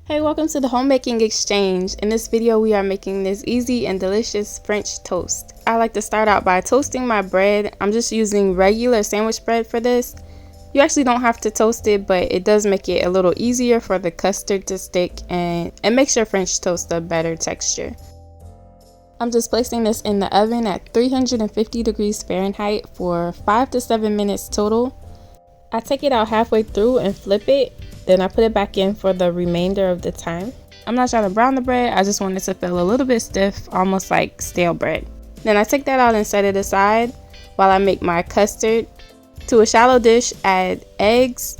Hey, welcome to the Homemaking Exchange. In this video, we are making this easy and delicious French toast. I like to start out by toasting my bread. I'm just using regular sandwich bread for this. You actually don't have to toast it, but it does make it a little easier for the custard to stick and it makes your French toast a better texture. I'm just placing this in the oven at 350 degrees Fahrenheit for 5 to 7 minutes total. I take it out halfway through and flip it. Then I put it back in for the remainder of the time. I'm not trying to brown the bread, I just want it to feel a little bit stiff, almost like stale bread. Then I take that out and set it aside while I make my custard. To a shallow dish, add eggs,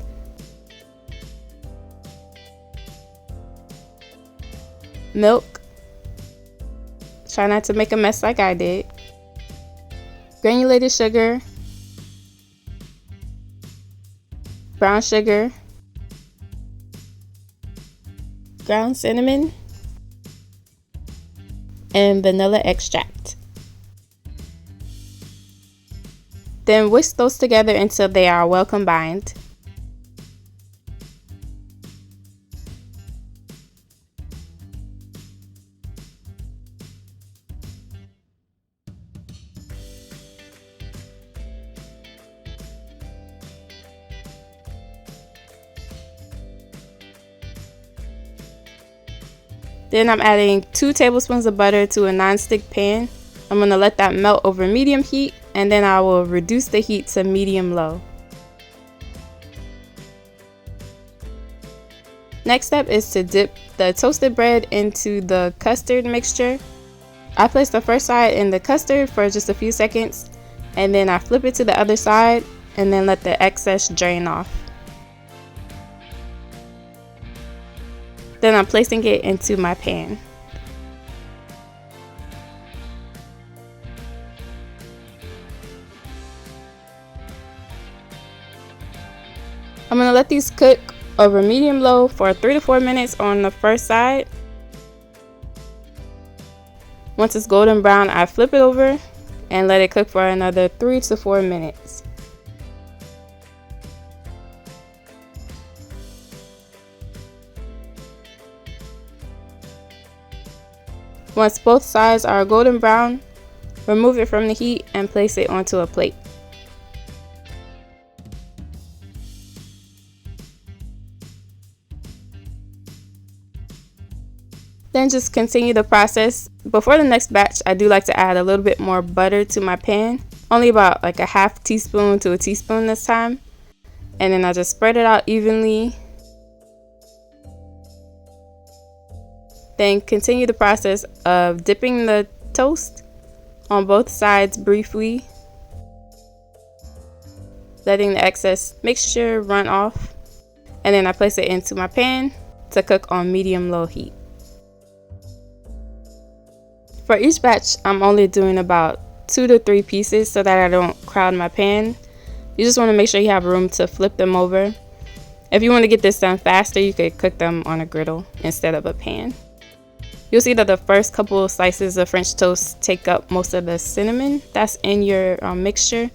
milk, try not to make a mess like I did, granulated sugar, brown sugar, ground cinnamon, and vanilla extract. Then whisk those together until they are well combined. Then I'm adding 2 tablespoons of butter to a non-stick pan. I'm going to let that melt over medium heat, and then I will reduce the heat to medium-low. Next step is to dip the toasted bread into the custard mixture. I place the first side in the custard for just a few seconds, and then I flip it to the other side and then let the excess drain off. Then I'm placing it into my pan. I'm going to let these cook over medium-low for 3 to 4 minutes on the first side. Once it's golden brown, I flip it over and let it cook for another 3 to 4 minutes. Once both sides are golden brown, remove it from the heat and place it onto a plate. Then just continue the process. Before the next batch, I do like to add a little bit more butter to my pan, only about like a half teaspoon to a teaspoon this time. And then I just spread it out evenly. Then continue the process of dipping the toast on both sides briefly, letting the excess mixture run off, and then I place it into my pan to cook on medium-low heat. For each batch, I'm only doing about 2 to 3 pieces so that I don't crowd my pan. You just want to make sure you have room to flip them over. If you want to get this done faster, you could cook them on a griddle instead of a pan. You'll see that the first couple of slices of French toast take up most of the cinnamon that's in your mixture.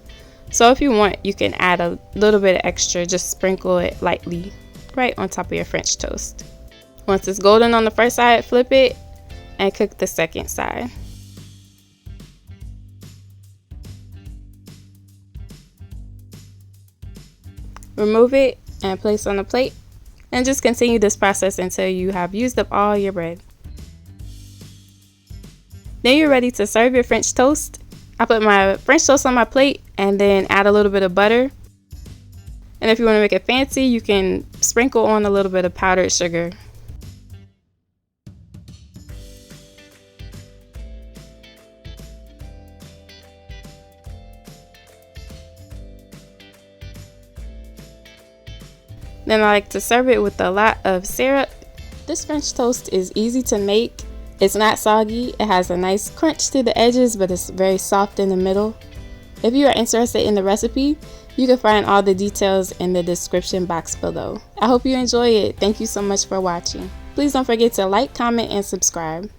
So if you want, you can add a little bit extra, just sprinkle it lightly right on top of your French toast. Once it's golden on the first side, flip it and cook the second side. Remove it and place on a plate, and just continue this process until you have used up all your bread. Then you're ready to serve your French toast. I put my French toast on my plate and then add a little bit of butter. And if you want to make it fancy, you can sprinkle on a little bit of powdered sugar. Then I like to serve it with a lot of syrup. This French toast is easy to make. It's not soggy, it has a nice crunch to the edges, but it's very soft in the middle. If you are interested in the recipe, you can find all the details in the description box below. I hope you enjoy it. Thank you so much for watching. Please don't forget to like, comment, and subscribe.